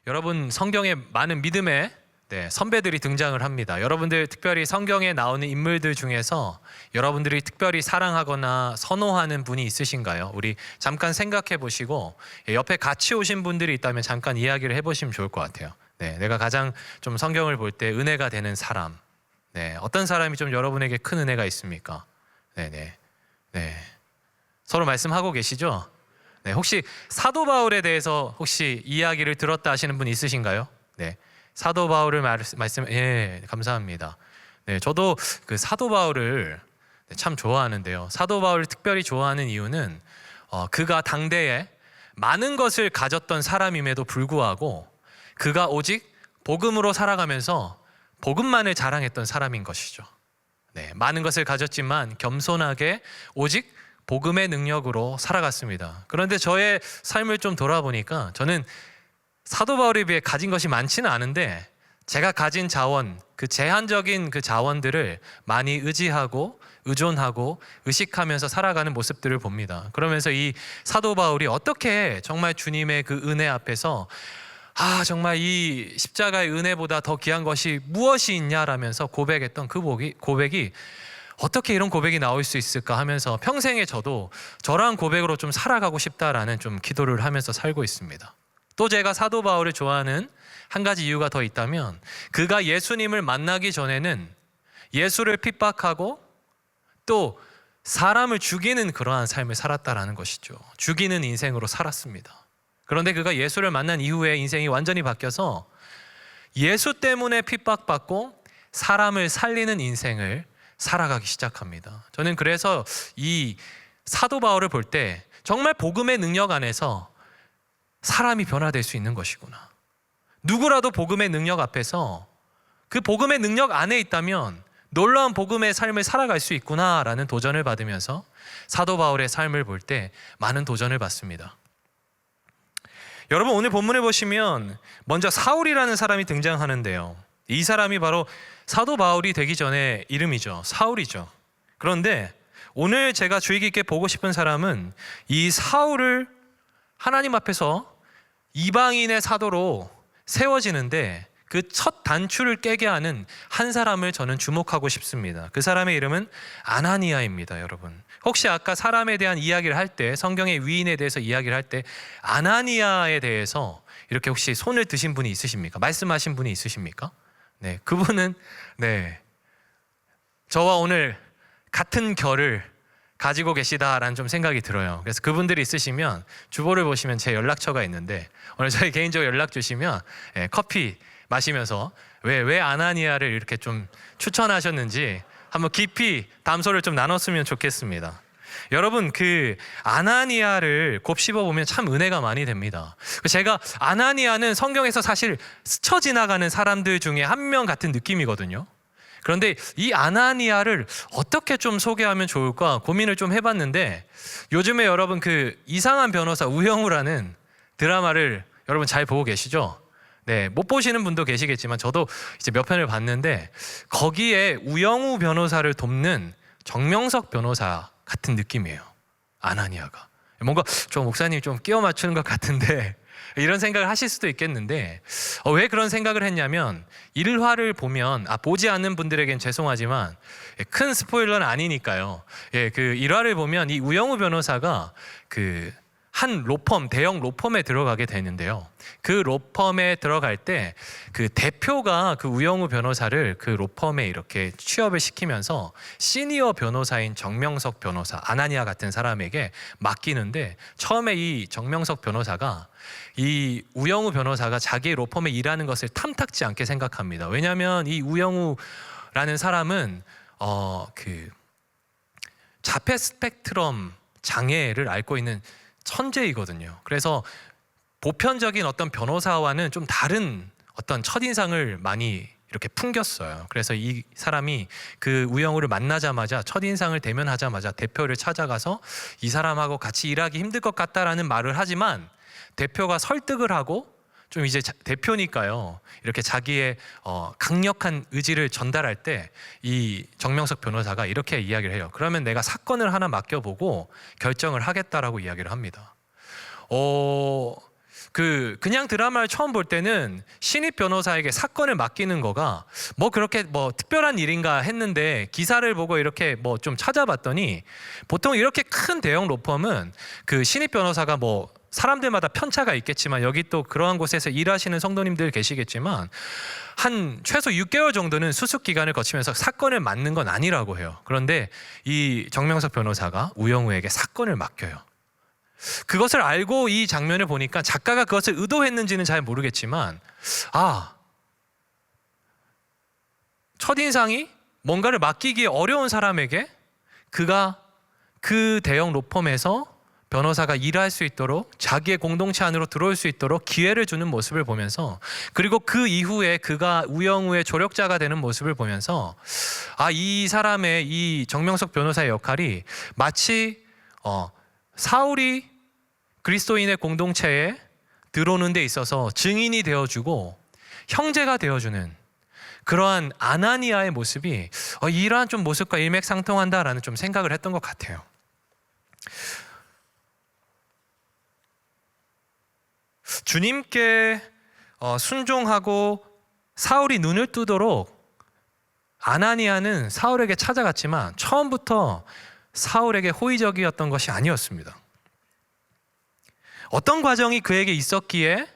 여러분, 성경에 많은 믿음의 선배들이 등장을 합니다. 여러분들 특별히 성경에 나오는 인물들 중에서 여러분들이 특별히 사랑하거나 선호하는 분이 있으신가요? 우리 잠깐 생각해 보시고 옆에 같이 오신 분들이 있다면 잠깐 이야기를 해보시면 좋을 것 같아요. 내가 가장 좀 성경을 볼 때 은혜가 되는 사람, 어떤 사람이 좀 여러분에게 큰 은혜가 있습니까? 서로 말씀하고 계시죠? 혹시 사도 바울에 대해서 혹시 이야기를 들었다 하시는 분 있으신가요? 사도 바울을 말씀, 감사합니다. 저도 그 사도 바울을 참 좋아하는데요. 사도 바울을 특별히 좋아하는 이유는 그가 당대에 많은 것을 가졌던 사람임에도 불구하고 그가 오직 복음으로 살아가면서 복음만을 자랑했던 사람인 것이죠. 많은 것을 가졌지만 겸손하게 오직 복음의 능력으로 살아갔습니다. 그런데 저의 삶을 좀 돌아보니까 저는 사도 바울에 비해 가진 것이 많지는 않은데 제가 가진 자원, 그 제한적인 그 자원들을 많이 의지하고 의존하고 의식하면서 살아가는 모습들을 봅니다. 그러면서 이 사도 바울이 어떻게 정말 주님의 그 은혜 앞에서 정말 이 십자가의 은혜보다 더 귀한 것이 무엇이 있냐라면서 고백했던 그 고백이 어떻게 이런 고백이 나올 수 있을까 하면서 평생에 저도 저러한 고백으로 좀 살아가고 싶다라는 좀 기도를 하면서 살고 있습니다. 또 제가 사도 바울을 좋아하는 한 가지 이유가 더 있다면 그가 예수님을 만나기 전에는 예수를 핍박하고 또 사람을 죽이는 그러한 삶을 살았다라는 것이죠. 죽이는 인생으로 살았습니다. 그런데 그가 예수를 만난 이후에 인생이 완전히 바뀌어서 예수 때문에 핍박받고 사람을 살리는 인생을 살아가기 시작합니다. 저는 그래서 이 사도 바울을 볼 때 정말 복음의 능력 안에서 사람이 변화될 수 있는 것이구나. 누구라도 복음의 능력 앞에서 그 복음의 능력 안에 있다면 놀라운 복음의 삶을 살아갈 수 있구나라는 도전을 받으면서 사도 바울의 삶을 볼 때 많은 도전을 받습니다. 여러분, 오늘 본문에 보시면 먼저 사울이라는 사람이 등장하는데요. 이 사람이 바로 사도 바울이 되기 전의 이름이죠. 사울이죠. 그런데 오늘 제가 주의 깊게 보고 싶은 사람은 이 사울을 하나님 앞에서 이방인의 사도로 세워지는데 그 첫 단추를 깨게 하는 한 사람을 저는 주목하고 싶습니다. 그 사람의 이름은 아나니아입니다. 여러분, 혹시 아까 사람에 대한 이야기를 할 때, 성경의 위인에 대해서 이야기를 할 때 아나니아에 대해서 이렇게 혹시 손을 드신 분이 있으십니까? 말씀하신 분이 있으십니까? 그분은 저와 오늘 같은 결을 가지고 계시다라는 좀 생각이 들어요. 그래서 그분들이 있으시면 주보를 보시면 제 연락처가 있는데 오늘 저희 개인적으로 연락 주시면 커피 마시면서 왜 아나니아를 이렇게 좀 추천하셨는지 한번 깊이 담소를 좀 나눴으면 좋겠습니다. 여러분, 그 아나니아를 곱씹어 보면 참 은혜가 많이 됩니다. 제가 아나니아는 성경에서 사실 스쳐 지나가는 사람들 중에 한 명 같은 느낌이거든요. 그런데 이 아나니아를 어떻게 좀 소개하면 좋을까 고민을 좀 해봤는데 요즘에 여러분 그 이상한 변호사 우영우라는 드라마를 여러분 잘 보고 계시죠? 못 보시는 분도 계시겠지만 저도 이제 몇 편을 봤는데 거기에 우영우 변호사를 돕는 정명석 변호사 같은 느낌이에요. 아나니아가 뭔가 좀 목사님 좀 끼워 맞추는 것 같은데 이런 생각을 하실 수도 있겠는데 왜 그런 생각을 했냐면 1화를 보면 보지 않는 분들에겐 죄송하지만 큰 스포일러는 아니니까요. 그 1화를 보면 이 우영우 변호사가 그 한 로펌, 대형 로펌에 들어가게 되는데요. 그 로펌에 들어갈 때 그 대표가 그 우영우 변호사를 그 로펌에 이렇게 취업을 시키면서 시니어 변호사인 정명석 변호사, 아나니아 같은 사람에게 맡기는데 처음에 이 정명석 변호사가 이 우영우 변호사가 자기의 로펌에 일하는 것을 탐탁지 않게 생각합니다. 왜냐하면 이 우영우라는 사람은 그 자폐 스펙트럼 장애를 앓고 있는 천재이거든요. 그래서 보편적인 어떤 변호사와는 좀 다른 어떤 첫인상을 많이 이렇게 풍겼어요. 그래서 이 사람이 그 우영우를 만나자마자 첫인상을 대면하자마자 대표를 찾아가서 이 사람하고 같이 일하기 힘들 것 같다라는 말을 하지만 대표가 설득을 하고 좀 이제 대표니까요. 이렇게 자기의 강력한 의지를 전달할 때 이 정명석 변호사가 이렇게 이야기를 해요. 그러면 내가 사건을 하나 맡겨보고 결정을 하겠다라고 이야기를 합니다. 그냥 드라마를 처음 볼 때는 신입 변호사에게 사건을 맡기는 거가 뭐 그렇게 뭐 특별한 일인가 했는데 기사를 보고 이렇게 뭐 좀 찾아봤더니 보통 이렇게 큰 대형 로펌은 그 신입 변호사가 뭐 사람들마다 편차가 있겠지만 여기 또 그러한 곳에서 일하시는 성도님들 계시겠지만 한 최소 6개월 정도는 수습 기간을 거치면서 사건을 맡는 건 아니라고 해요. 그런데 이 정명석 변호사가 우영우에게 사건을 맡겨요. 그것을 알고 이 장면을 보니까 작가가 그것을 의도했는지는 잘 모르겠지만 첫인상이 뭔가를 맡기기 어려운 사람에게 그가 그 대형 로펌에서 변호사가 일할 수 있도록 자기의 공동체 안으로 들어올 수 있도록 기회를 주는 모습을 보면서 그리고 그 이후에 그가 우영우의 조력자가 되는 모습을 보면서 이 사람의 이 정명석 변호사의 역할이 마치 사울이 그리스도인의 공동체에 들어오는 데 있어서 증인이 되어주고 형제가 되어주는 그러한 아나니아의 모습이 이러한 좀 모습과 일맥상통한다라는 좀 생각을 했던 것 같아요. 주님께 순종하고 사울이 눈을 뜨도록 아나니아는 사울에게 찾아갔지만 처음부터 사울에게 호의적이었던 것이 아니었습니다. 어떤 과정이 그에게 있었기에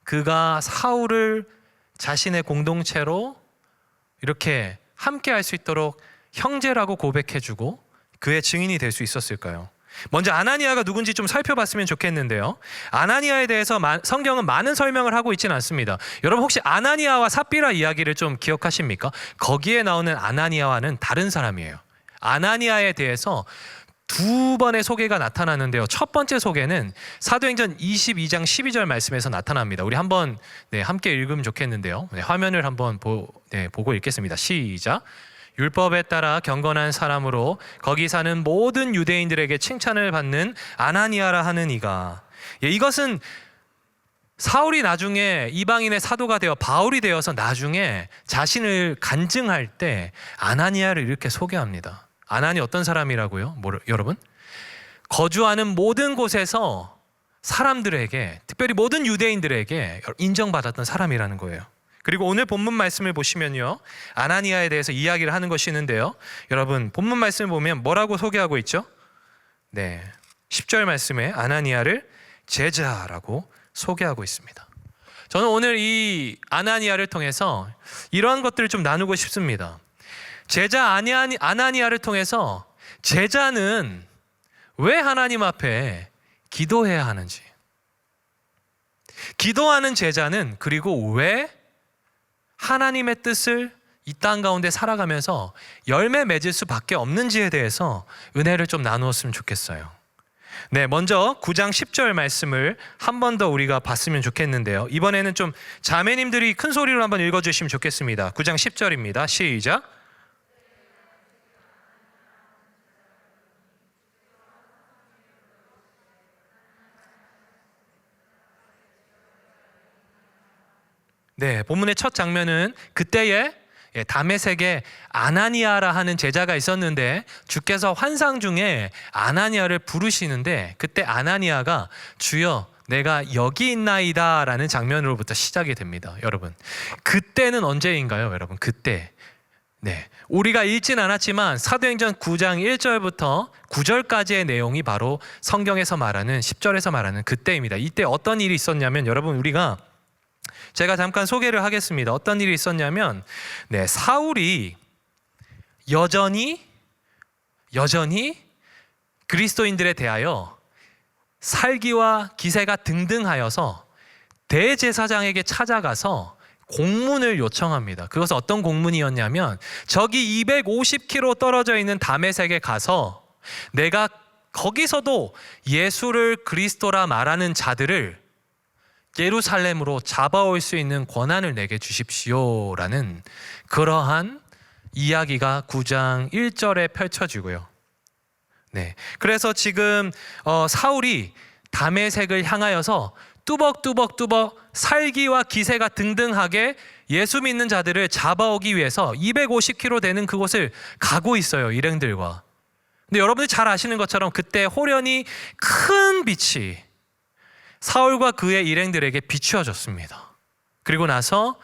그가 사울을 자신의 공동체로 이렇게 함께 할 수 있도록 형제라고 고백해주고 그의 증인이 될 수 있었을까요? 먼저 아나니아가 누군지 좀 살펴봤으면 좋겠는데요. 아나니아에 대해서 성경은 많은 설명을 하고 있지는 않습니다. 여러분 혹시 아나니아와 삽비라 이야기를 좀 기억하십니까? 거기에 나오는 아나니아와는 다른 사람이에요. 아나니아에 대해서 두 번의 소개가 나타나는데요. 첫 번째 소개는 사도행전 22장 12절 말씀에서 나타납니다. 우리 한번 함께 읽으면 좋겠는데요. 화면을 한번 보고 읽겠습니다. 시작. 율법에 따라 경건한 사람으로 거기 사는 모든 유대인들에게 칭찬을 받는 아나니아라 하는 이가. 이것은 사울이 나중에 이방인의 사도가 되어 바울이 되어서 나중에 자신을 간증할 때 아나니아를 이렇게 소개합니다. 아나니 어떤 사람이라고요? 여러분? 거주하는 모든 곳에서 사람들에게, 특별히 모든 유대인들에게 인정받았던 사람이라는 거예요. 그리고 오늘 본문 말씀을 보시면요, 아나니아에 대해서 이야기를 하는 것이 있는데요, 여러분 본문 말씀을 보면 뭐라고 소개하고 있죠? 10절 말씀에 아나니아를 제자라고 소개하고 있습니다. 저는 오늘 이 아나니아를 통해서 이러한 것들을 좀 나누고 싶습니다. 제자 아나니아를 통해서 제자는 왜 하나님 앞에 기도해야 하는지, 기도하는 제자는 그리고 왜 하나님의 뜻을 이 땅 가운데 살아가면서 열매 맺을 수밖에 없는지에 대해서 은혜를 좀 나누었으면 좋겠어요. 먼저 9장 10절 말씀을 한 번 더 우리가 봤으면 좋겠는데요, 이번에는 좀 자매님들이 큰 소리로 한번 읽어주시면 좋겠습니다. 9장 10절입니다. 시작. 본문의 첫 장면은 그때에 다메섹에 아나니아라 하는 제자가 있었는데 주께서 환상 중에 아나니아를 부르시는데 그때 아나니아가 주여 내가 여기 있나이다 라는 장면으로부터 시작이 됩니다. 여러분, 그때는 언제인가요? 여러분, 그때 우리가 읽진 않았지만 사도행전 9장 1절부터 9절까지의 내용이 바로 성경에서 말하는 10절에서 말하는 그때입니다. 이때 어떤 일이 있었냐면, 여러분, 제가 잠깐 소개를 하겠습니다. 어떤 일이 있었냐면 사울이 여전히 그리스도인들에 대하여 살기와 기세가 등등하여서 대제사장에게 찾아가서 공문을 요청합니다. 그것은 어떤 공문이었냐면, 저기 250km 떨어져 있는 다메섹에 가서 내가 거기서도 예수를 그리스도라 말하는 자들을 예루살렘으로 잡아올 수 있는 권한을 내게 주십시오라는 그러한 이야기가 9장 1절에 펼쳐지고요. 그래서 지금 사울이 다메섹을 향하여서 뚜벅뚜벅 살기와 기세가 등등하게 예수 믿는 자들을 잡아오기 위해서 250km 되는 그곳을 가고 있어요, 일행들과. 근데 여러분들이 잘 아시는 것처럼 그때 호련히 큰 빛이 사울과 그의 일행들에게 비추어졌습니다. 그리고 나서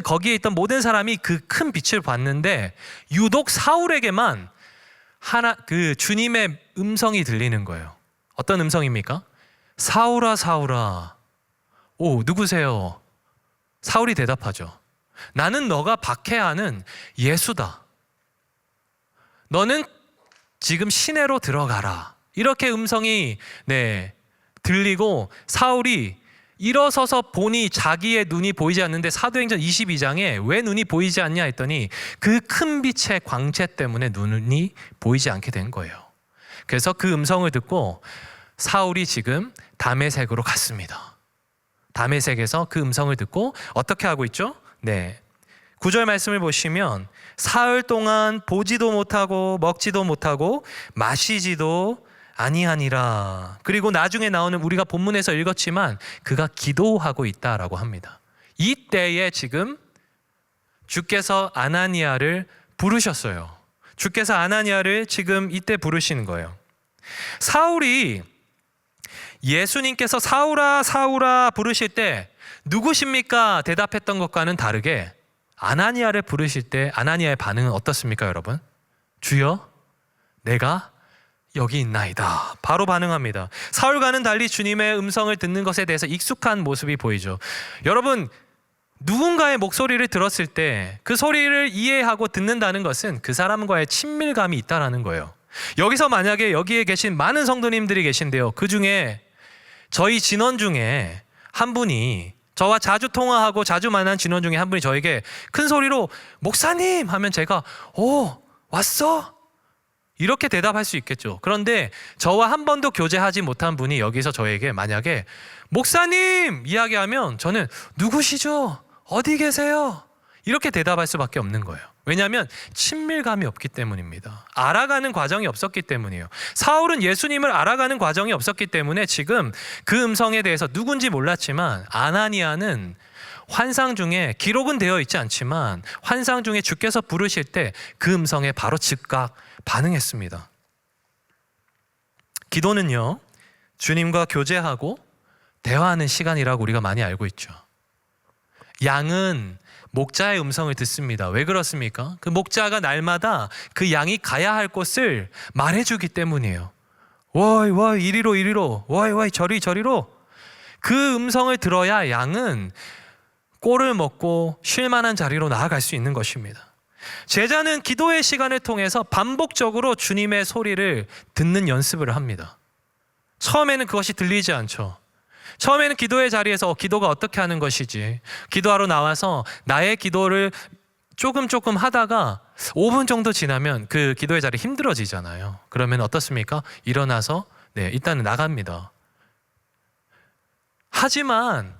거기에 있던 모든 사람이 그 큰 빛을 봤는데 유독 사울에게만 그 주님의 음성이 들리는 거예요. 어떤 음성입니까? 사울아, 사울아. 오, 누구세요? 사울이 대답하죠. 나는 너가 박해하는 예수다. 너는 지금 시내로 들어가라. 이렇게 음성이 들리고 사울이 일어서서 보니 자기의 눈이 보이지 않는데 사도행전 22장에 왜 눈이 보이지 않냐 했더니 그 큰 빛의 광채 때문에 눈이 보이지 않게 된 거예요. 그래서 그 음성을 듣고 사울이 지금 다메섹으로 갔습니다. 다메섹에서 그 음성을 듣고 어떻게 하고 있죠? 9절 말씀을 보시면 사흘 동안 보지도 못하고 먹지도 못하고 마시지도 아니하니라. 그리고 나중에 나오는 우리가 본문에서 읽었지만 그가 기도하고 있다라고 합니다. 이때에 지금 주께서 아나니아를 부르셨어요. 주께서 아나니아를 지금 이때 부르시는 거예요. 사울이 예수님께서 사울아 사울아 부르실 때 누구십니까? 대답했던 것과는 다르게 아나니아를 부르실 때 아나니아의 반응은 어떻습니까, 여러분? 주여, 내가 여기 있나이다. 바로 반응합니다. 사울과는 달리 주님의 음성을 듣는 것에 대해서 익숙한 모습이 보이죠. 여러분, 누군가의 목소리를 들었을 때 그 소리를 이해하고 듣는다는 것은 그 사람과의 친밀감이 있다라는 거예요. 여기서 만약에 여기에 계신 많은 성도님들이 계신데요. 그 중에 저희 진원 중에 한 분이 저와 자주 통화하고 자주 만난 진원 중에 한 분이 저에게 큰 소리로 목사님 하면 제가 왔어? 이렇게 대답할 수 있겠죠. 그런데 저와 한 번도 교제하지 못한 분이 여기서 저에게 만약에 목사님 이야기하면 저는 누구시죠? 어디 계세요? 이렇게 대답할 수밖에 없는 거예요. 왜냐하면 친밀감이 없기 때문입니다. 알아가는 과정이 없었기 때문이에요. 사울은 예수님을 알아가는 과정이 없었기 때문에 지금 그 음성에 대해서 누군지 몰랐지만 아나니아는 환상 중에 기록은 되어 있지 않지만 환상 중에 주께서 부르실 때 그 음성에 바로 즉각 반응했습니다. 기도는요, 주님과 교제하고 대화하는 시간이라고 우리가 많이 알고 있죠. 양은 목자의 음성을 듣습니다. 왜 그렇습니까? 그 목자가 날마다 그 양이 가야 할 곳을 말해주기 때문이에요. 워이 이리로 워이 저리로. 그 음성을 들어야 양은 꼴을 먹고 쉴 만한 자리로 나아갈 수 있는 것입니다. 제자는 기도의 시간을 통해서 반복적으로 주님의 소리를 듣는 연습을 합니다. 처음에는 그것이 들리지 않죠. 처음에는 기도의 자리에서 기도가 어떻게 하는 것이지, 기도하러 나와서 나의 기도를 조금 하다가 5분 정도 지나면 그 기도의 자리 힘들어지잖아요. 그러면 어떻습니까? 일어나서 일단은 나갑니다. 하지만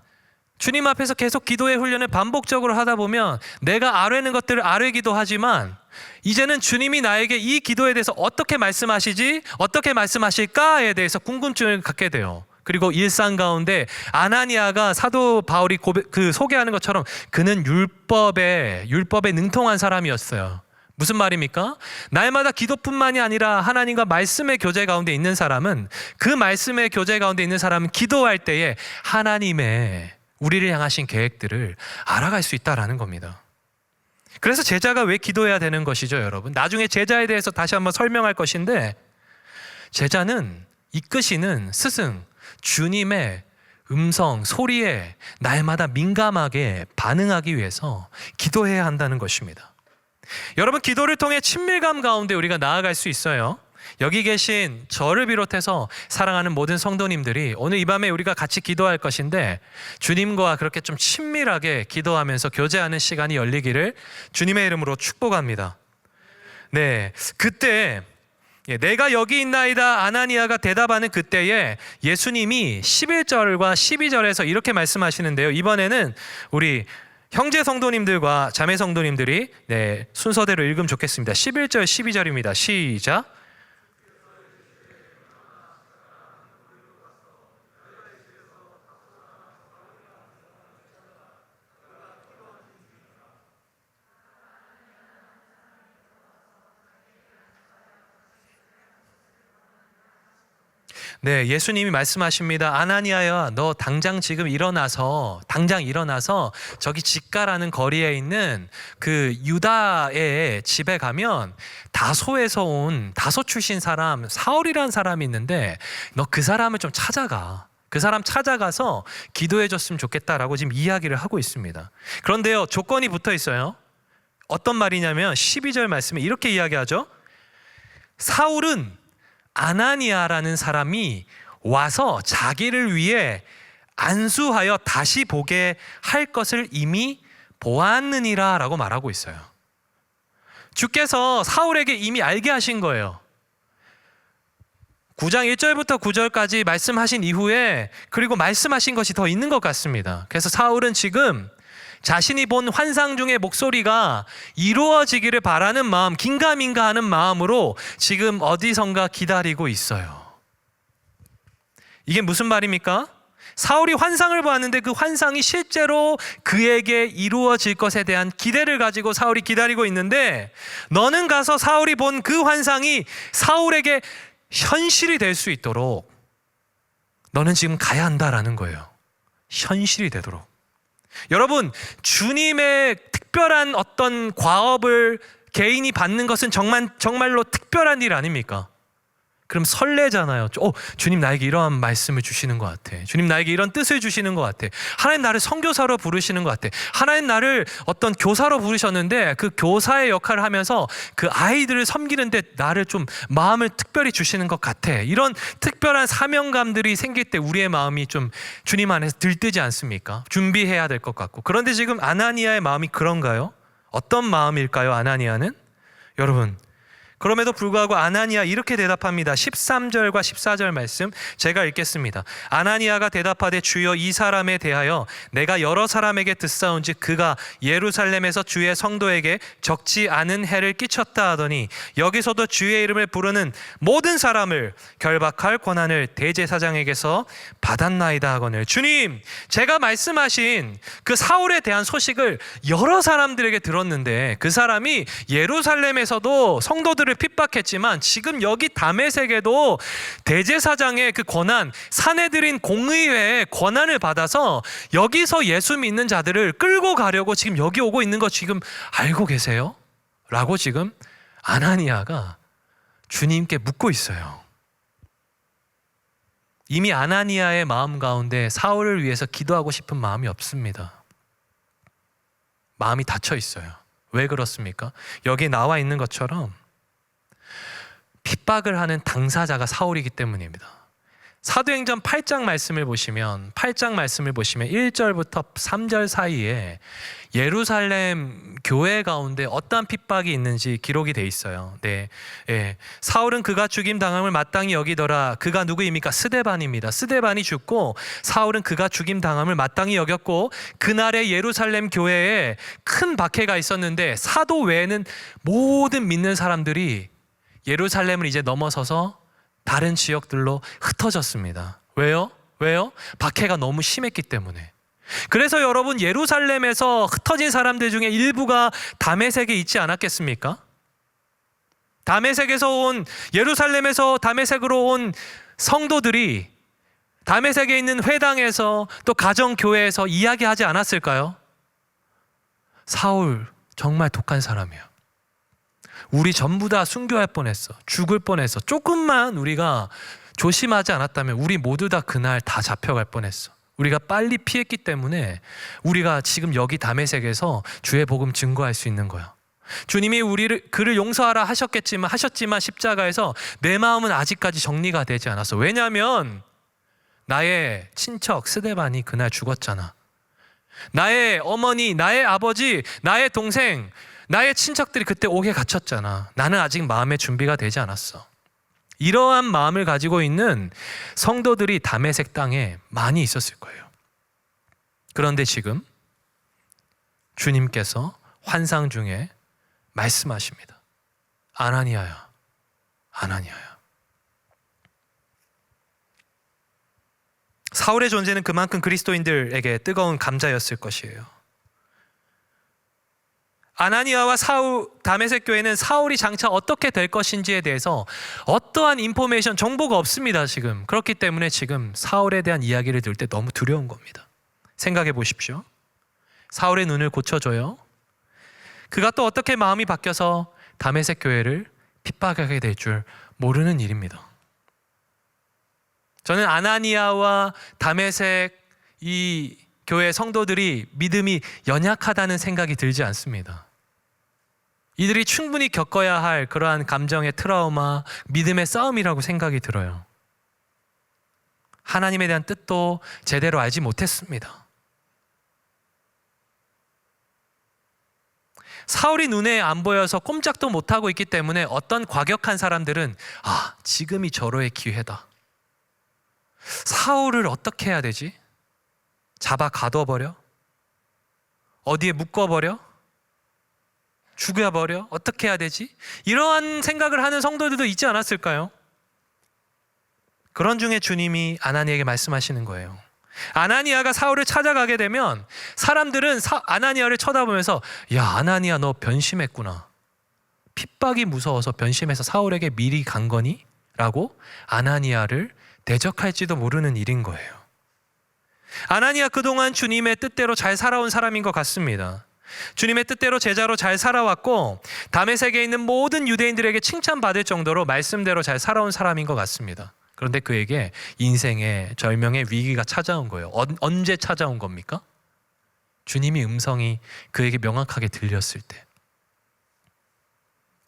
주님 앞에서 계속 기도의 훈련을 반복적으로 하다 보면 내가 아뢰는 것들을 아뢰기도 하지만 이제는 주님이 나에게 이 기도에 대해서 어떻게 말씀하시지? 어떻게 말씀하실까에 대해서 궁금증을 갖게 돼요. 그리고 일상 가운데 아나니아가 사도 바울이 소개하는 것처럼 그는 율법에 능통한 사람이었어요. 무슨 말입니까? 날마다 기도뿐만이 아니라 하나님과 말씀의 교제 가운데 있는 사람은, 그 말씀의 교제 가운데 있는 사람은 기도할 때에 하나님의 우리를 향하신 계획들을 알아갈 수 있다라는 겁니다. 그래서 제자가 왜 기도해야 되는 것이죠, 여러분? 나중에 제자에 대해서 다시 한번 설명할 것인데, 제자는 이끄시는 스승 주님의 음성, 소리에 날마다 민감하게 반응하기 위해서 기도해야 한다는 것입니다. 여러분, 기도를 통해 친밀감 가운데 우리가 나아갈 수 있어요. 여기 계신 저를 비롯해서 사랑하는 모든 성도님들이 오늘 이 밤에 우리가 같이 기도할 것인데, 주님과 그렇게 좀 친밀하게 기도하면서 교제하는 시간이 열리기를 주님의 이름으로 축복합니다. 그때 내가 여기 있나이다 아나니아가 대답하는 그때에 예수님이 11절과 12절에서 이렇게 말씀하시는데요. 이번에는 우리 형제 성도님들과 자매 성도님들이 순서대로 읽으면 좋겠습니다. 11절 12절입니다. 시작. 네, 예수님이 말씀하십니다. 아나니아야, 너 당장 일어나서 저기 직가라는 거리에 있는 그 유다의 집에 가면 다소 출신 사람 사울이라는 사람이 있는데 너 그 사람을 좀 찾아가. 그 사람 찾아가서 기도해 줬으면 좋겠다라고 지금 이야기를 하고 있습니다. 그런데요, 조건이 붙어 있어요. 어떤 말이냐면 12절 말씀에 이렇게 이야기하죠. 사울은 아나니아라는 사람이 와서 자기를 위해 안수하여 다시 보게 할 것을 이미 보았느니라 라고 말하고 있어요. 주께서 사울에게 이미 알게 하신 거예요. 9장 1절부터 9절까지 말씀하신 이후에 그리고 말씀하신 것이 더 있는 것 같습니다. 그래서 사울은 지금 자신이 본 환상 중의 목소리가 이루어지기를 바라는 마음, 긴가민가 하는 마음으로 지금 어디선가 기다리고 있어요. 이게 무슨 말입니까? 사울이 환상을 보았는데 그 환상이 실제로 그에게 이루어질 것에 대한 기대를 가지고 사울이 기다리고 있는데, 너는 가서 사울이 본 그 환상이 사울에게 현실이 될 수 있도록 너는 지금 가야 한다라는 거예요. 현실이 되도록. 여러분, 주님의 특별한 어떤 과업을 개인이 받는 것은 정말로 특별한 일 아닙니까? 그럼 설레잖아요. 주님 나에게 이러한 말씀을 주시는 것 같아. 주님 나에게 이런 뜻을 주시는 것 같아. 하나님 나를 선교사로 부르시는 것 같아. 하나님 나를 어떤 교사로 부르셨는데 그 교사의 역할을 하면서 그 아이들을 섬기는데 나를 좀 마음을 특별히 주시는 것 같아. 이런 특별한 사명감들이 생길 때 우리의 마음이 좀 주님 안에서 들뜨지 않습니까? 준비해야 될 것 같고. 그런데 지금 아나니아의 마음이 그런가요? 어떤 마음일까요? 아나니아는? 여러분, 그럼에도 불구하고 아나니아 이렇게 대답합니다. 13절과 14절 말씀 제가 읽겠습니다. 아나니아가 대답하되 주여, 이 사람에 대하여 내가 여러 사람에게 듣사온즉 그가 예루살렘에서 주의 성도에게 적지 않은 해를 끼쳤다 하더니 여기서도 주의 이름을 부르는 모든 사람을 결박할 권한을 대제사장에게서 받았나이다 하거늘. 주님, 제가 말씀하신 그 사울에 대한 소식을 여러 사람들에게 들었는데 그 사람이 예루살렘에서도 성도들을 핍박했지만 지금 여기 다메섹에도 대제사장의 그 권한, 사내들인 공의회의 권한을 받아서 여기서 예수 믿는 자들을 끌고 가려고 지금 여기 오고 있는 거 지금 알고 계세요? 라고 지금 아나니아가 주님께 묻고 있어요. 이미 아나니아의 마음 가운데 사울을 위해서 기도하고 싶은 마음이 없습니다. 마음이 닫혀 있어요. 왜 그렇습니까? 여기 나와 있는 것처럼 핍박을 하는 당사자가 사울이기 때문입니다. 사도행전 8장 말씀을 보시면 1절부터 3절 사이에 예루살렘 교회 가운데 어떠한 핍박이 있는지 기록이 돼 있어요. 네, 사울은 그가 죽임 당함을 마땅히 여기더라. 그가 누구입니까? 스데반입니다. 스데반이 죽고 사울은 그가 죽임 당함을 마땅히 여겼고, 그날의 예루살렘 교회에 큰 박해가 있었는데 사도 외에는 모든 믿는 사람들이 예루살렘을 이제 넘어서서 다른 지역들로 흩어졌습니다. 왜요? 박해가 너무 심했기 때문에. 그래서 여러분, 예루살렘에서 흩어진 사람들 중에 일부가 다메섹에 있지 않았겠습니까? 예루살렘에서 다메섹으로 온 성도들이 다메섹에 있는 회당에서 또 가정교회에서 이야기하지 않았을까요? 사울 정말 독한 사람이야. 우리 전부 다 순교할 뻔했어. 죽을 뻔했어. 조금만 우리가 조심하지 않았다면 우리 모두 다 그날 다 잡혀갈 뻔했어. 우리가 빨리 피했기 때문에 우리가 지금 여기 다메섹에서 주의 복음 증거할 수 있는 거야. 주님이 그를 용서하라 하셨지만 십자가에서 내 마음은 아직까지 정리가 되지 않았어. 왜냐하면 나의 친척 스데반이 그날 죽었잖아. 나의 어머니, 나의 아버지, 나의 동생, 나의 친척들이 그때 옥에 갇혔잖아. 나는 아직 마음의 준비가 되지 않았어. 이러한 마음을 가지고 있는 성도들이 다메섹 땅에 많이 있었을 거예요. 그런데 지금 주님께서 환상 중에 말씀하십니다. 아나니아야, 아나니아야. 사울의 존재는 그만큼 그리스도인들에게 뜨거운 감자였을 것이에요. 아나니아와 사울, 다메섹 교회는 사울이 장차 어떻게 될 것인지에 대해서 어떠한 인포메이션, 정보가 없습니다. 지금 그렇기 때문에 지금 사울에 대한 이야기를 들을 때 너무 두려운 겁니다. 생각해 보십시오. 사울의 눈을 고쳐줘요. 그가 또 어떻게 마음이 바뀌어서 다메섹 교회를 핍박하게 될 줄 모르는 일입니다. 저는 아나니아와 다메섹 이 교회 성도들이 믿음이 연약하다는 생각이 들지 않습니다. 이들이 충분히 겪어야 할 그러한 감정의 트라우마, 믿음의 싸움이라고 생각이 들어요. 하나님에 대한 뜻도 제대로 알지 못했습니다. 사울이 눈에 안 보여서 꼼짝도 못하고 있기 때문에 어떤 과격한 사람들은 지금이 절호의 기회다. 사울을 어떻게 해야 되지? 잡아 가둬버려? 어디에 묶어버려? 죽여버려? 어떻게 해야 되지? 이러한 생각을 하는 성도들도 있지 않았을까요? 그런 중에 주님이 아나니아에게 말씀하시는 거예요. 아나니아가 사울을 찾아가게 되면 사람들은 아나니아를 쳐다보면서 야, 아나니아 너 변심했구나. 핍박이 무서워서 변심해서 사울에게 미리 간 거니? 라고 아나니아를 대적할지도 모르는 일인 거예요. 아나니아 그동안 주님의 뜻대로 잘 살아온 사람인 것 같습니다. 주님의 뜻대로 제자로 잘 살아왔고 다메섹에 있는 모든 유대인들에게 칭찬받을 정도로 말씀대로 잘 살아온 사람인 것 같습니다. 그런데 그에게 인생의 절명의 위기가 찾아온 거예요. 언제 찾아온 겁니까? 주님이 음성이 그에게 명확하게 들렸을 때.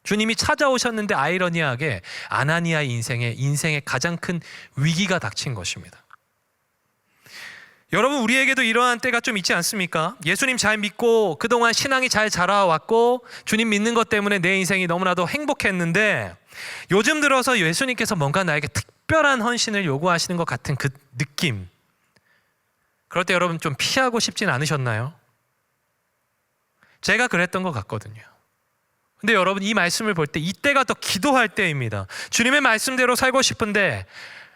주님이 찾아오셨는데 아이러니하게 아나니아의 인생에 가장 큰 위기가 닥친 것입니다. 여러분, 우리에게도 이러한 때가 좀 있지 않습니까? 예수님 잘 믿고 그동안 신앙이 잘 자라왔고 주님 믿는 것 때문에 내 인생이 너무나도 행복했는데 요즘 들어서 예수님께서 뭔가 나에게 특별한 헌신을 요구하시는 것 같은 그 느낌, 그럴 때 여러분 좀 피하고 싶진 않으셨나요? 제가 그랬던 것 같거든요. 근데 여러분, 이 말씀을 볼 때 이때가 더 기도할 때입니다. 주님의 말씀대로 살고 싶은데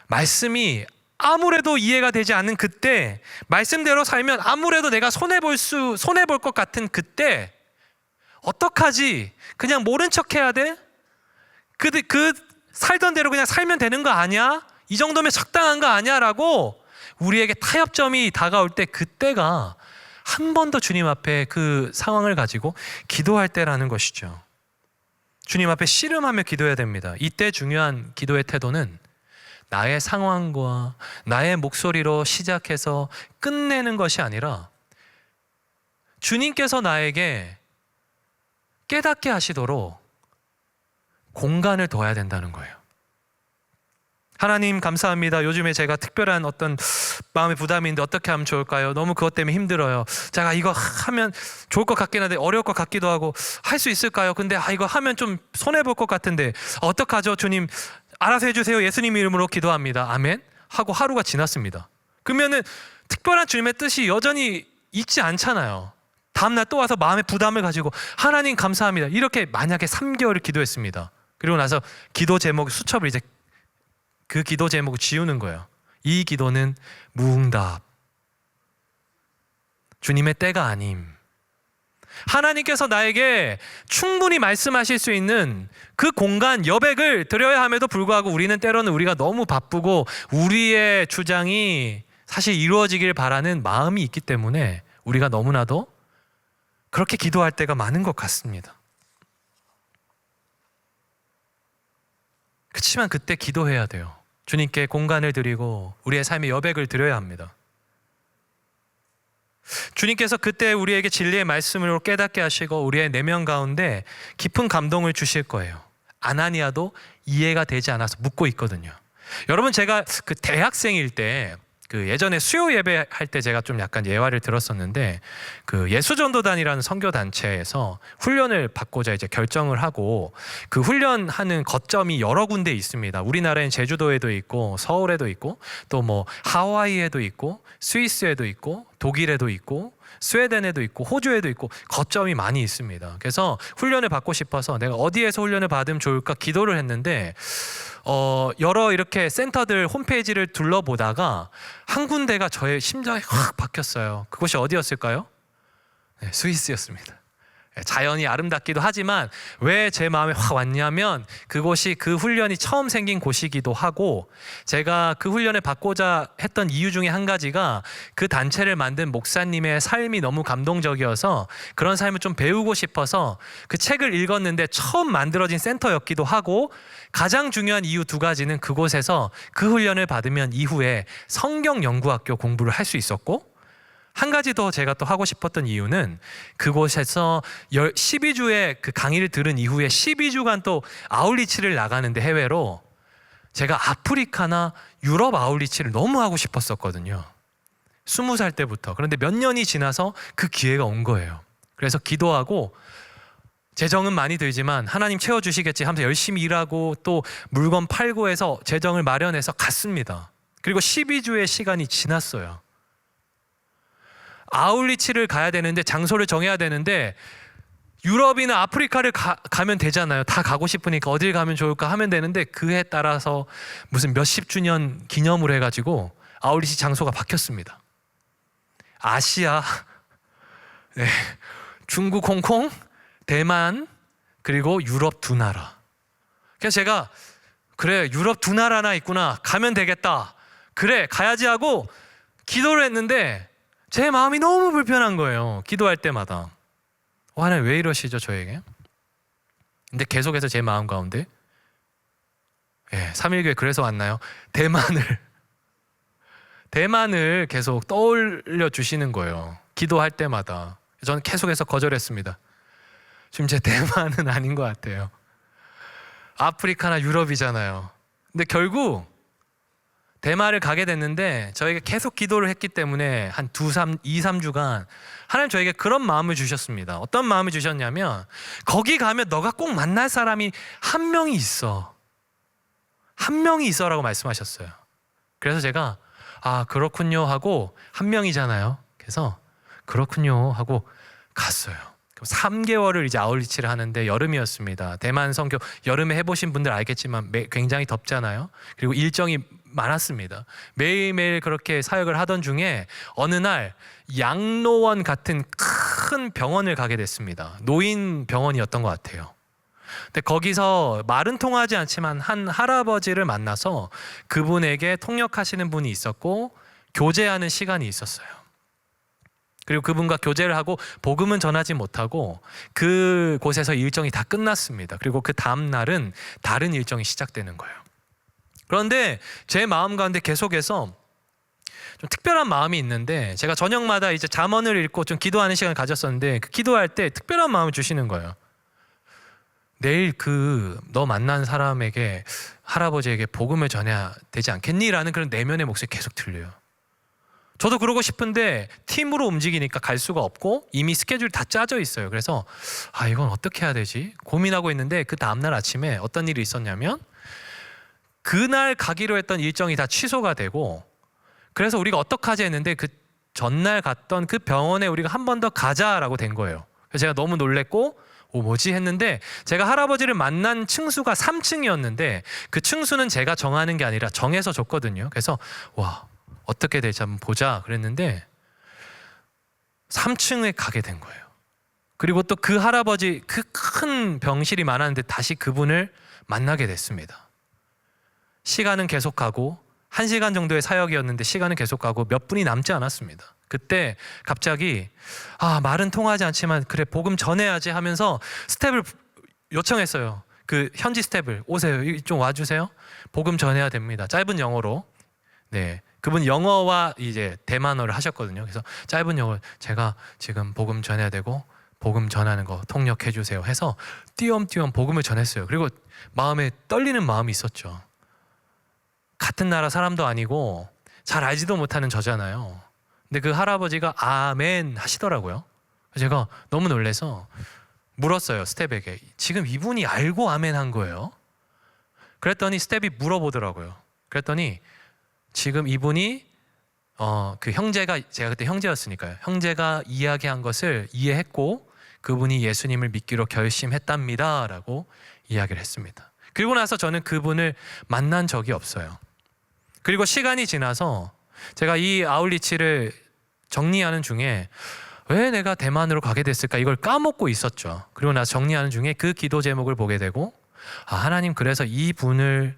말씀이 아무래도 이해가 되지 않는 그때, 말씀대로 살면 아무래도 내가 손해볼 것 같은 그때 어떡하지? 그냥 모른 척 해야 돼? 그 살던 대로 그냥 살면 되는 거 아니야? 이 정도면 적당한 거 아니야? 라고 우리에게 타협점이 다가올 때, 그때가 한 번 더 주님 앞에 그 상황을 가지고 기도할 때라는 것이죠. 주님 앞에 씨름하며 기도해야 됩니다. 이때 중요한 기도의 태도는 나의 상황과 나의 목소리로 시작해서 끝내는 것이 아니라 주님께서 나에게 깨닫게 하시도록 공간을 둬야 된다는 거예요. 하나님 감사합니다. 요즘에 제가 특별한 어떤 마음의 부담인데 어떻게 하면 좋을까요? 너무 그것 때문에 힘들어요. 제가 이거 하면 좋을 것 같긴 한데 어려울 것 같기도 하고, 할 수 있을까요? 근데 이거 하면 좀 손해볼 것 같은데 어떡하죠? 주님 알아서 해주세요. 예수님 이름으로 기도합니다. 아멘 하고 하루가 지났습니다. 그러면은 특별한 주님의 뜻이 여전히 있지 않잖아요. 다음날 또 와서 마음의 부담을 가지고 하나님 감사합니다 이렇게 만약에 3개월을 기도했습니다. 그리고 나서 기도 제목 수첩을 이제 그 기도 제목을 지우는 거예요. 이 기도는 무응답, 주님의 때가 아님. 하나님께서 나에게 충분히 말씀하실 수 있는 그 공간, 여백을 드려야 함에도 불구하고 우리는 때로는 우리가 너무 바쁘고 우리의 주장이 사실 이루어지길 바라는 마음이 있기 때문에 우리가 너무나도 그렇게 기도할 때가 많은 것 같습니다. 그렇지만 그때 기도해야 돼요. 주님께 공간을 드리고 우리의 삶의 여백을 드려야 합니다. 주님께서 그때 우리에게 진리의 말씀으로 깨닫게 하시고 우리의 내면 가운데 깊은 감동을 주실 거예요. 아나니아도 이해가 되지 않아서 묻고 있거든요. 여러분, 제가 그 대학생일 때 그 예전에 수요 예배 할 때 제가 좀 약간 예화를 들었었는데, 그 예수전도단이라는 선교 단체에서 훈련을 받고자 이제 결정을 하고 그 훈련하는 거점이 여러 군데 있습니다. 우리나라엔 제주도에도 있고 서울에도 있고 또 뭐 하와이에도 있고 스위스에도 있고 독일에도 있고 스웨덴에도 있고 호주에도 있고 거점이 많이 있습니다. 그래서 훈련을 받고 싶어서 내가 어디에서 훈련을 받으면 좋을까 기도를 했는데 여러 이렇게 센터들 홈페이지를 둘러보다가 한 군데가 저의 심장이 확 박혔어요. 그곳이 어디였을까요? 네, 스위스였습니다. 자연이 아름답기도 하지만 왜 제 마음에 확 왔냐면 그곳이 그 훈련이 처음 생긴 곳이기도 하고 제가 그 훈련을 받고자 했던 이유 중에 한 가지가 그 단체를 만든 목사님의 삶이 너무 감동적이어서 그런 삶을 좀 배우고 싶어서 그 책을 읽었는데 처음 만들어진 센터였기도 하고 가장 중요한 이유 두 가지는 그곳에서 그 훈련을 받으면 이후에 성경연구학교 공부를 할 수 있었고 한 가지 더 제가 또 하고 싶었던 이유는 그곳에서 12주의 그 강의를 들은 이후에 12주간 또 아울리치를 나가는데 해외로 제가 아프리카나 유럽 아울리치를 너무 하고 싶었었거든요. 20살 때부터. 그런데 몇 년이 지나서 그 기회가 온 거예요. 그래서 기도하고 재정은 많이 들지만 하나님 채워주시겠지 하면서 열심히 일하고 또 물건 팔고 해서 재정을 마련해서 갔습니다. 그리고 12주의 시간이 지났어요. 아울리치를 가야 되는데 장소를 정해야 되는데 유럽이나 아프리카를 가면 되잖아요. 다 가고 싶으니까 어딜 가면 좋을까 하면 되는데 그에 따라서 무슨 몇십 주년 기념으로 해가지고 아울리치 장소가 바뀌었습니다. 아시아, 네, 중국, 홍콩, 대만 그리고 유럽 두 나라. 그래서 제가 그래 유럽 두 나라나 있구나 가면 되겠다. 그래 가야지 하고 기도를 했는데 제 마음이 너무 불편한 거예요. 기도할 때마다. 하나님 왜 이러시죠 저에게? 근데 계속해서 제 마음 가운데 3.1교회 그래서 왔나요? 대만을 계속 떠올려 주시는 거예요. 기도할 때마다. 저는 계속해서 거절했습니다. 지금 제 대만은 아닌 것 같아요. 아프리카나 유럽이잖아요. 근데 결국 대만을 가게 됐는데 저에게 계속 기도를 했기 때문에 한 2-3주간 하나님 저에게 그런 마음을 주셨습니다. 어떤 마음을 주셨냐면 거기 가면 너가 꼭 만날 사람이 한 명이 있어. 한 명이 있어라고 말씀하셨어요. 그래서 제가 그렇군요 하고 한 명이잖아요. 그래서 그렇군요 하고 갔어요. 3개월을 이제 아울리치를 하는데 여름이었습니다. 대만 선교 여름에 해보신 분들 알겠지만 굉장히 덥잖아요. 그리고 일정이 많았습니다. 매일매일 그렇게 사역을 하던 중에 어느 날 양로원 같은 큰 병원을 가게 됐습니다. 노인 병원이었던 것 같아요. 근데 거기서 말은 통하지 않지만 한 할아버지를 만나서 그분에게 통역하시는 분이 있었고 교제하는 시간이 있었어요. 그리고 그분과 교제를 하고 복음은 전하지 못하고 그곳에서 일정이 다 끝났습니다. 그리고 그 다음 날은 다른 일정이 시작되는 거예요. 그런데 제 마음 가운데 계속해서 좀 특별한 마음이 있는데 제가 저녁마다 이제 잠언을 읽고 좀 기도하는 시간을 가졌었는데 그 기도할 때 특별한 마음을 주시는 거예요. 내일 너 만난 사람에게 할아버지에게 복음을 전해야 되지 않겠니? 라는 그런 내면의 목소리 계속 들려요. 저도 그러고 싶은데 팀으로 움직이니까 갈 수가 없고 이미 스케줄이 다 짜져 있어요. 그래서 이건 어떻게 해야 되지? 고민하고 있는데 그 다음날 아침에 어떤 일이 있었냐면 그날 가기로 했던 일정이 다 취소가 되고 그래서 우리가 어떡하지 했는데 그 전날 갔던 그 병원에 우리가 한 번 더 가자라고 된 거예요. 그래서 제가 너무 놀랬고 뭐지 했는데 제가 할아버지를 만난 층수가 3층이었는데 그 층수는 제가 정하는 게 아니라 정해서 줬거든요. 그래서 어떻게 될지 한번 보자 그랬는데 3층에 가게 된 거예요. 그리고 또 그 할아버지 그 큰 병실이 많았는데 다시 그분을 만나게 됐습니다. 시간은 계속 가고 1시간 정도의 사역이었는데 시간은 계속 가고 몇 분이 남지 않았습니다. 그때 갑자기 말은 통하지 않지만 그래 복음 전해야지 하면서 스텝을 요청했어요. 그 현지 스텝을 오세요. 좀 와주세요. 복음 전해야 됩니다. 짧은 영어로. 네, 그분 영어와 이제 대만어를 하셨거든요. 그래서 짧은 영어 제가 지금 복음 전해야 되고 복음 전하는 거 통역해 주세요 해서 띄엄띄엄 복음을 전했어요. 그리고 마음에 떨리는 마음이 있었죠. 같은 나라 사람도 아니고 잘 알지도 못하는 저잖아요. 근데 그 할아버지가 아멘 하시더라고요. 제가 너무 놀라서 물었어요. 스텝에게. 지금 이분이 알고 아멘 한 거예요? 그랬더니 스텝이 물어보더라고요. 그랬더니 지금 이분이 그 형제가 제가 그때 형제였으니까요. 형제가 이야기한 것을 이해했고 그분이 예수님을 믿기로 결심했답니다 라고 이야기를 했습니다. 그리고 나서 저는 그분을 만난 적이 없어요. 그리고 시간이 지나서 제가 이 아울리치를 정리하는 중에 왜 내가 대만으로 가게 됐을까? 이걸 까먹고 있었죠. 그리고 나서 정리하는 중에 그 기도 제목을 보게 되고, 하나님 그래서 이 분을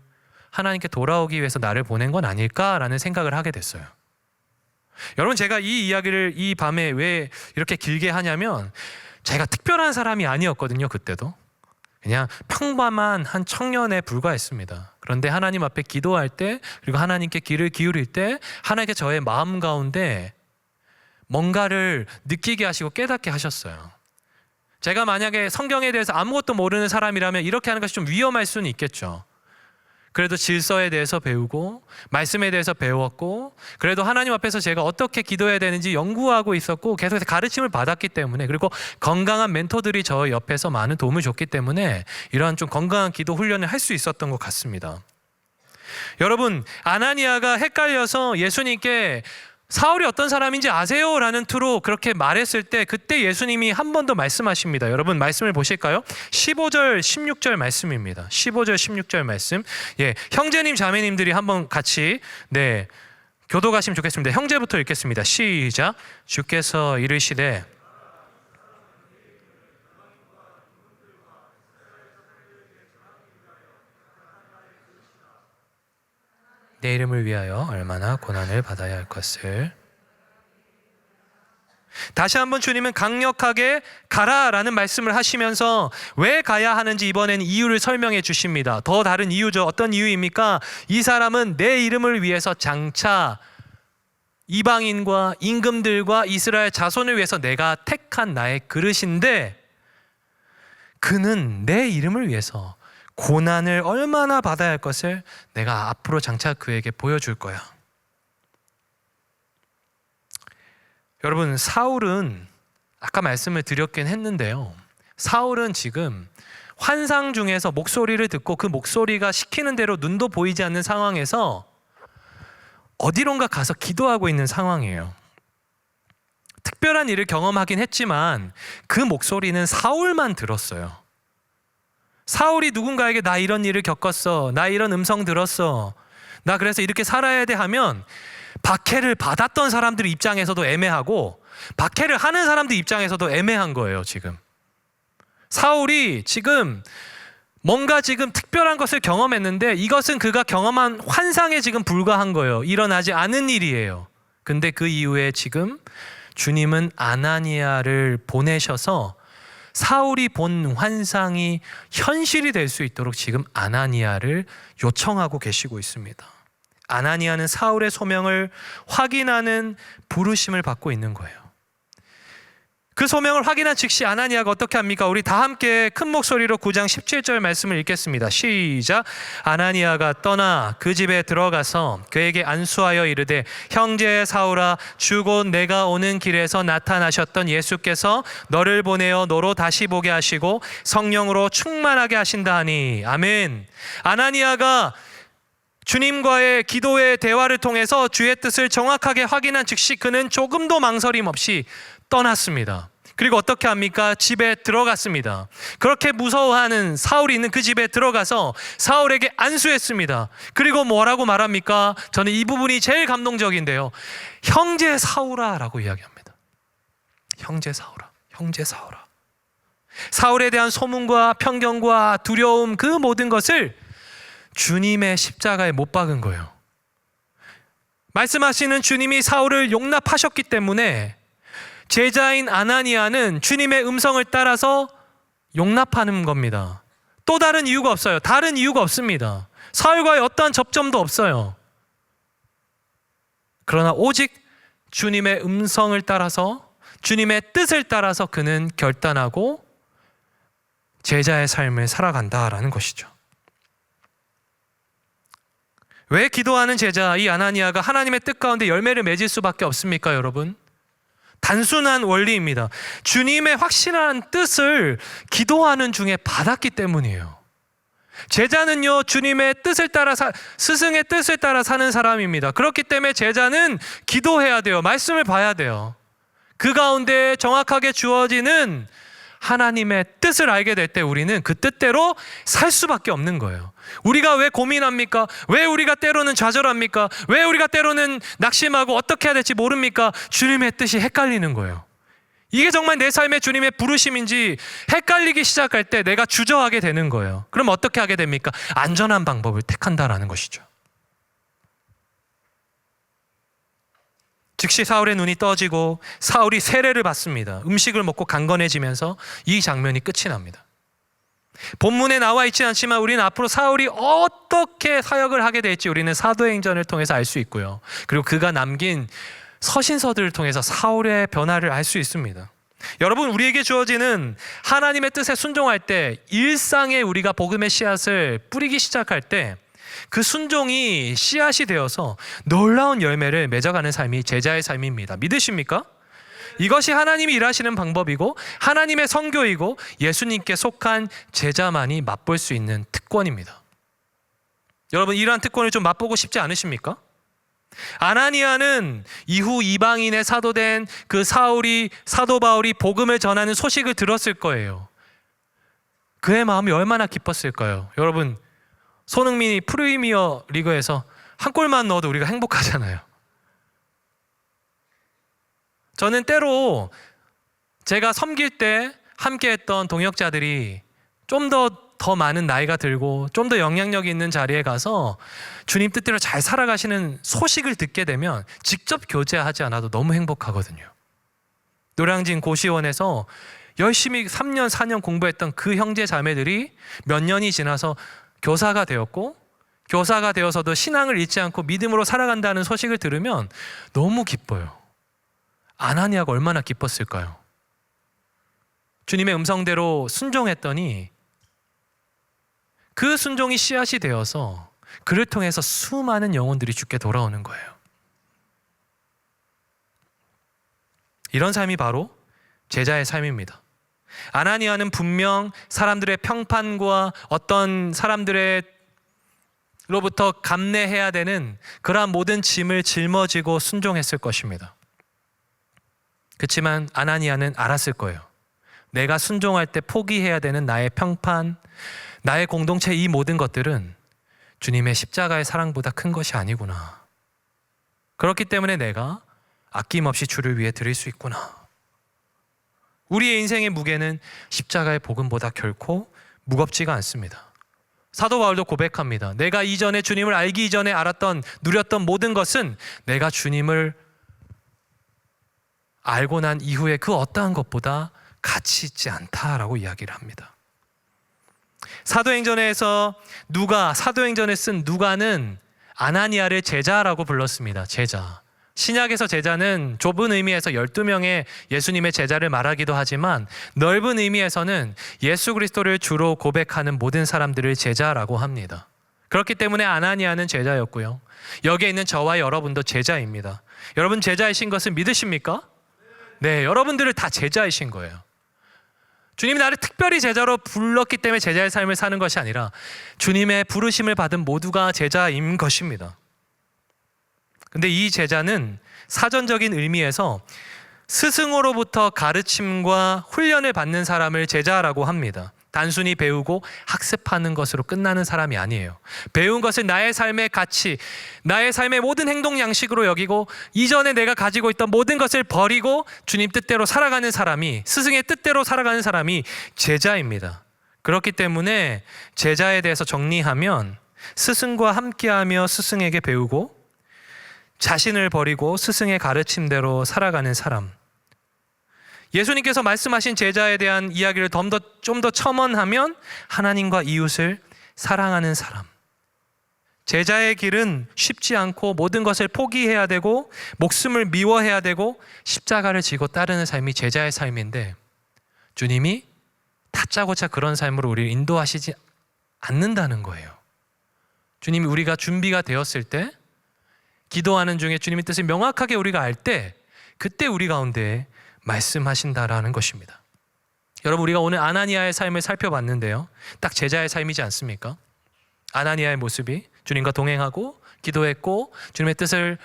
하나님께 돌아오기 위해서 나를 보낸 건 아닐까라는 생각을 하게 됐어요. 여러분, 제가 이 이야기를 이 밤에 왜 이렇게 길게 하냐면, 제가 특별한 사람이 아니었거든요. 그때도 그냥 평범한 한 청년에 불과했습니다. 그런데 하나님 앞에 기도할 때, 그리고 하나님께 귀를 기울일 때 하나님께 저의 마음 가운데 뭔가를 느끼게 하시고 깨닫게 하셨어요. 제가 만약에 성경에 대해서 아무것도 모르는 사람이라면 이렇게 하는 것이 좀 위험할 수는 있겠죠. 그래도 질서에 대해서 배우고 말씀에 대해서 배웠고, 그래도 하나님 앞에서 제가 어떻게 기도해야 되는지 연구하고 있었고 계속해서 가르침을 받았기 때문에, 그리고 건강한 멘토들이 저 옆에서 많은 도움을 줬기 때문에 이러한 좀 건강한 기도 훈련을 할 수 있었던 것 같습니다. 여러분, 아나니아가 헷갈려서 예수님께 사울이 어떤 사람인지 아세요? 라는 투로 그렇게 말했을 때, 그때 예수님이 한 번 더 말씀하십니다. 여러분, 말씀을 보실까요? 15절 16절 말씀입니다. 15절 16절 말씀. 형제님 자매님들이 한번 같이 교도가시면 좋겠습니다. 형제부터 읽겠습니다. 시작. 주께서 이르시되 내 이름을 위하여 얼마나 고난을 받아야 할 것을. 다시 한번 주님은 강력하게 가라라는 말씀을 하시면서 왜 가야 하는지 이번에는 이유를 설명해 주십니다. 더 다른 이유죠. 어떤 이유입니까? 이 사람은 내 이름을 위해서 장차 이방인과 임금들과 이스라엘 자손을 위해서 내가 택한 나의 그릇인데, 그는 내 이름을 위해서 고난을 얼마나 받아야 할 것을 내가 앞으로 장차 그에게 보여줄 거야. 여러분, 사울은 아까 말씀을 드렸긴 했는데요, 사울은 지금 환상 중에서 목소리를 듣고 그 목소리가 시키는 대로 눈도 보이지 않는 상황에서 어디론가 가서 기도하고 있는 상황이에요. 특별한 일을 경험하긴 했지만 그 목소리는 사울만 들었어요. 사울이 누군가에게 나 이런 일을 겪었어, 나 이런 음성 들었어, 나 그래서 이렇게 살아야 돼 하면 박해를 받았던 사람들 입장에서도 애매하고 박해를 하는 사람들 입장에서도 애매한 거예요. 지금 사울이 지금 뭔가 지금 특별한 것을 경험했는데 이것은 그가 경험한 환상에 지금 불과한 거예요. 일어나지 않은 일이에요. 근데 그 이후에 지금 주님은 아나니아를 보내셔서 사울이 본 환상이 현실이 될 수 있도록 지금 아나니아를 요청하고 계시고 있습니다. 아나니아는 사울의 소명을 확인하는 부르심을 받고 있는 거예요. 그 소명을 확인한 즉시 아나니아가 어떻게 합니까? 우리 다 함께 큰 목소리로 9장 17절 말씀을 읽겠습니다. 시작. 아나니아가 떠나 그 집에 들어가서 그에게 안수하여 이르되, 형제 사울아, 주 곧 내가 오는 길에서 나타나셨던 예수께서 너를 보내어 너로 다시 보게 하시고 성령으로 충만하게 하신다 하니. 아멘. 아나니아가 주님과의 기도의 대화를 통해서 주의 뜻을 정확하게 확인한 즉시 그는 조금도 망설임 없이 떠났습니다. 그리고 어떻게 합니까? 집에 들어갔습니다. 그렇게 무서워하는 사울이 있는 그 집에 들어가서 사울에게 안수했습니다. 그리고 뭐라고 말합니까? 저는 이 부분이 제일 감동적인데요, 형제 사울아 라고 이야기합니다. 형제 사울아, 형제 사울아. 사울에 대한 소문과 편견과 두려움, 그 모든 것을 주님의 십자가에 못 박은 거예요. 말씀하시는 주님이 사울을 용납하셨기 때문에 제자인 아나니아는 주님의 음성을 따라서 용납하는 겁니다. 또 다른 이유가 없어요. 다른 이유가 없습니다. 사울과의 어떠한 접점도 없어요. 그러나 오직 주님의 음성을 따라서, 주님의 뜻을 따라서 그는 결단하고 제자의 삶을 살아간다라는 것이죠. 왜 기도하는 제자 이 아나니아가 하나님의 뜻 가운데 열매를 맺을 수밖에 없습니까, 여러분? 단순한 원리입니다. 주님의 확실한 뜻을 기도하는 중에 받았기 때문이에요. 제자는요, 주님의 뜻을 따라 스승의 뜻을 따라 사는 사람입니다. 그렇기 때문에 제자는 기도해야 돼요. 말씀을 봐야 돼요. 그 가운데 정확하게 주어지는 하나님의 뜻을 알게 될 때 우리는 그 뜻대로 살 수밖에 없는 거예요. 우리가 왜 고민합니까? 왜 우리가 때로는 좌절합니까? 왜 우리가 때로는 낙심하고 어떻게 해야 될지 모릅니까? 주님의 뜻이 헷갈리는 거예요. 이게 정말 내 삶의 주님의 부르심인지 헷갈리기 시작할 때 내가 주저하게 되는 거예요. 그럼 어떻게 하게 됩니까? 안전한 방법을 택한다라는 것이죠. 즉시 사울의 눈이 떠지고 사울이 세례를 받습니다. 음식을 먹고 강건해지면서 이 장면이 끝이 납니다. 본문에 나와 있지 않지만 우리는 앞으로 사울이 어떻게 사역을 하게 될지 우리는 사도행전을 통해서 알 수 있고요. 그리고 그가 남긴 서신서들을 통해서 사울의 변화를 알 수 있습니다. 여러분, 우리에게 주어지는 하나님의 뜻에 순종할 때, 일상에 우리가 복음의 씨앗을 뿌리기 시작할 때 그 순종이 씨앗이 되어서 놀라운 열매를 맺어가는 삶이 제자의 삶입니다. 믿으십니까? 이것이 하나님이 일하시는 방법이고 하나님의 선교이고 예수님께 속한 제자만이 맛볼 수 있는 특권입니다. 여러분, 이러한 특권을 좀 맛보고 싶지 않으십니까? 아나니아는 이후 이방인의 사도된 그 사도 바울이 복음을 전하는 소식을 들었을 거예요. 그의 마음이 얼마나 기뻤을까요? 여러분, 손흥민이 프리미어 리그에서 한 골만 넣어도 우리가 행복하잖아요. 저는 때로 제가 섬길 때 함께했던 동역자들이 좀 더 많은 나이가 들고 좀 더 영향력이 있는 자리에 가서 주님 뜻대로 잘 살아가시는 소식을 듣게 되면 직접 교제하지 않아도 너무 행복하거든요. 노량진 고시원에서 열심히 3년 4년 공부했던 그 형제 자매들이 몇 년이 지나서 교사가 되었고, 교사가 되어서도 신앙을 잊지 않고 믿음으로 살아간다는 소식을 들으면 너무 기뻐요. 아나니아가 얼마나 기뻤을까요? 주님의 음성대로 순종했더니 그 순종이 씨앗이 되어서 그를 통해서 수많은 영혼들이 주께 돌아오는 거예요. 이런 삶이 바로 제자의 삶입니다. 아나니아는 분명 사람들의 평판과 어떤 사람들의 로부터 감내해야 되는 그러한 모든 짐을 짊어지고 순종했을 것입니다. 그렇지만 아나니아는 알았을 거예요. 내가 순종할 때 포기해야 되는 나의 평판, 나의 공동체, 이 모든 것들은 주님의 십자가의 사랑보다 큰 것이 아니구나. 그렇기 때문에 내가 아낌없이 주를 위해 드릴 수 있구나. 우리의 인생의 무게는 십자가의 복음보다 결코 무겁지가 않습니다. 사도 바울도 고백합니다. 내가 이전에 주님을 알기 이전에 누렸던 모든 것은 내가 주님을 알고 난 이후에 그 어떠한 것보다 가치 있지 않다라고 이야기를 합니다. 사도행전에서 사도행전에 쓴 누가는 아나니아를 제자라고 불렀습니다. 제자. 신약에서 제자는 좁은 의미에서 12명의 예수님의 제자를 말하기도 하지만 넓은 의미에서는 예수 그리스도를 주로 고백하는 모든 사람들을 제자라고 합니다. 그렇기 때문에 아나니아는 제자였고요. 여기에 있는 저와 여러분도 제자입니다. 여러분, 제자이신 것을 믿으십니까? 네, 여러분들을 다 제자이신 거예요. 주님이 나를 특별히 제자로 불렀기 때문에 제자의 삶을 사는 것이 아니라 주님의 부르심을 받은 모두가 제자인 것입니다. 근데 이 제자는 사전적인 의미에서 스승으로부터 가르침과 훈련을 받는 사람을 제자라고 합니다. 단순히 배우고 학습하는 것으로 끝나는 사람이 아니에요. 배운 것을 나의 삶의 가치, 나의 삶의 모든 행동 양식으로 여기고 이전에 내가 가지고 있던 모든 것을 버리고 주님 뜻대로 살아가는 사람이, 스승의 뜻대로 살아가는 사람이 제자입니다. 그렇기 때문에 제자에 대해서 정리하면 스승과 함께하며 스승에게 배우고 자신을 버리고 스승의 가르침대로 살아가는 사람. 예수님께서 말씀하신 제자에 대한 이야기를 좀 더 첨언하면 하나님과 이웃을 사랑하는 사람. 제자의 길은 쉽지 않고 모든 것을 포기해야 되고 목숨을 미워해야 되고 십자가를 지고 따르는 삶이 제자의 삶인데 주님이 다짜고짜 그런 삶으로 우리를 인도하시지 않는다는 거예요. 주님이 우리가 준비가 되었을 때, 기도하는 중에 주님의 뜻을 명확하게 우리가 알 때, 그때 우리 가운데 말씀하신다라는 것입니다. 여러분, 우리가 오늘 아나니아의 삶을 살펴봤는데요, 딱 제자의 삶이지 않습니까? 아나니아의 모습이 주님과 동행하고 기도했고 주님의 뜻을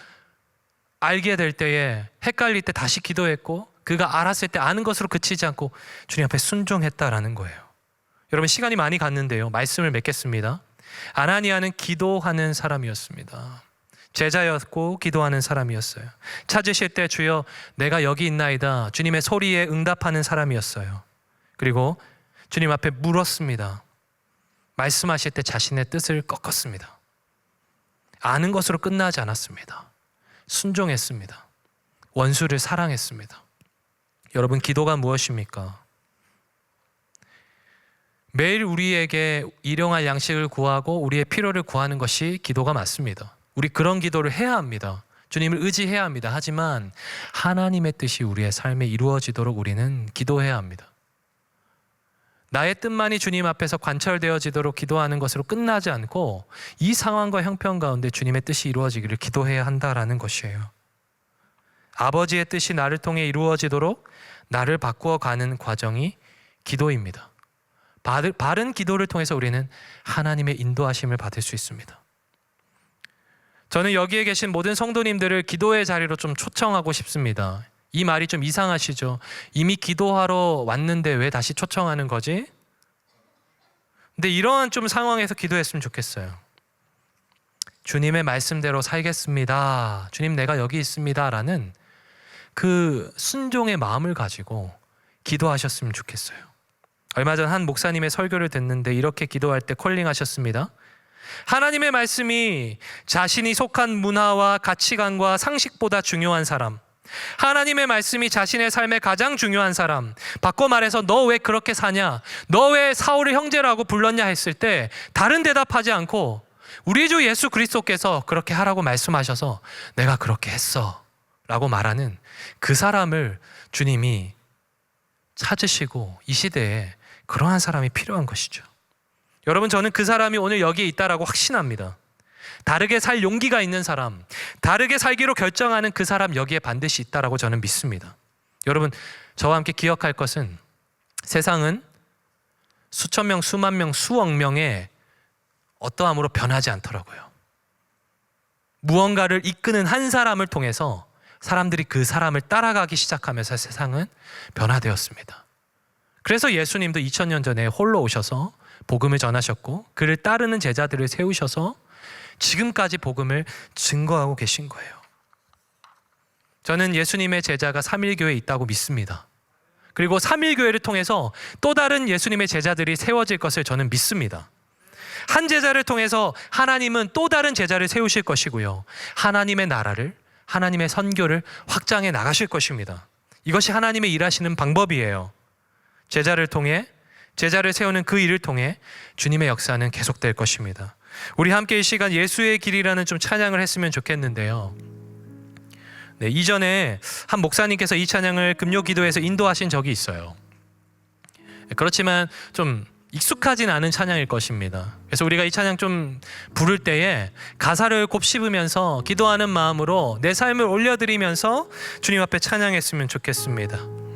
알게 될 때에 헷갈릴 때 다시 기도했고 그가 알았을 때 아는 것으로 그치지 않고 주님 앞에 순종했다라는 거예요. 여러분, 시간이 많이 갔는데요, 말씀을 맺겠습니다. 아나니아는 기도하는 사람이었습니다. 제자였고 기도하는 사람이었어요. 찾으실 때 주여 내가 여기 있나이다 주님의 소리에 응답하는 사람이었어요. 그리고 주님 앞에 물었습니다. 말씀하실 때 자신의 뜻을 꺾었습니다. 아는 것으로 끝나지 않았습니다. 순종했습니다. 원수를 사랑했습니다. 여러분, 기도가 무엇입니까? 매일 우리에게 일용할 양식을 구하고 우리의 필요를 구하는 것이 기도가 맞습니다. 우리 그런 기도를 해야 합니다. 주님을 의지해야 합니다. 하지만 하나님의 뜻이 우리의 삶에 이루어지도록 우리는 기도해야 합니다. 나의 뜻만이 주님 앞에서 관철되어지도록 기도하는 것으로 끝나지 않고 이 상황과 형편 가운데 주님의 뜻이 이루어지기를 기도해야 한다라는 것이에요. 아버지의 뜻이 나를 통해 이루어지도록 나를 바꾸어가는 과정이 기도입니다. 바른 기도를 통해서 우리는 하나님의 인도하심을 받을 수 있습니다. 저는 여기에 계신 모든 성도님들을 기도의 자리로 좀 초청하고 싶습니다. 이 말이 좀 이상하시죠? 이미 기도하러 왔는데 왜 다시 초청하는 거지? 근데 이러한 좀 상황에서 기도했으면 좋겠어요. 주님의 말씀대로 살겠습니다. 주님, 내가 여기 있습니다. 라는 그 순종의 마음을 가지고 기도하셨으면 좋겠어요. 얼마 전 한 목사님의 설교를 듣는데 이렇게 기도할 때 콜링하셨습니다. 하나님의 말씀이 자신이 속한 문화와 가치관과 상식보다 중요한 사람, 하나님의 말씀이 자신의 삶에 가장 중요한 사람, 바꿔 말해서 너 왜 그렇게 사냐, 너 왜 사울을 형제라고 불렀냐 했을 때 다른 대답하지 않고 우리 주 예수 그리스도께서 그렇게 하라고 말씀하셔서 내가 그렇게 했어 라고 말하는 그 사람을 주님이 찾으시고 이 시대에 그러한 사람이 필요한 것이죠. 여러분, 저는 그 사람이 오늘 여기에 있다라고 확신합니다. 다르게 살 용기가 있는 사람, 다르게 살기로 결정하는 그 사람 여기에 반드시 있다라고 저는 믿습니다. 여러분, 저와 함께 기억할 것은 세상은 수천 명, 수만 명, 수억 명의 어떠함으로 변하지 않더라고요. 무언가를 이끄는 한 사람을 통해서 사람들이 그 사람을 따라가기 시작하면서 세상은 변화되었습니다. 그래서 예수님도 2000년 전에 홀로 오셔서 복음을 전하셨고 그를 따르는 제자들을 세우셔서 지금까지 복음을 증거하고 계신 거예요. 저는 예수님의 제자가 3.1교회에 있다고 믿습니다. 그리고 3.1교회를 통해서 또 다른 예수님의 제자들이 세워질 것을 저는 믿습니다. 한 제자를 통해서 하나님은 또 다른 제자를 세우실 것이고요. 하나님의 나라를, 하나님의 선교를 확장해 나가실 것입니다. 이것이 하나님의 일하시는 방법이에요. 제자를 통해, 제자를 세우는 그 일을 통해 주님의 역사는 계속될 것입니다. 우리 함께 이 시간 예수의 길이라는 좀 찬양을 했으면 좋겠는데요. 네, 이전에 한 목사님께서 이 찬양을 금요 기도에서 인도하신 적이 있어요. 그렇지만 좀 익숙하진 않은 찬양일 것입니다. 그래서 우리가 이 찬양 좀 부를 때에 가사를 곱씹으면서 기도하는 마음으로 내 삶을 올려드리면서 주님 앞에 찬양했으면 좋겠습니다.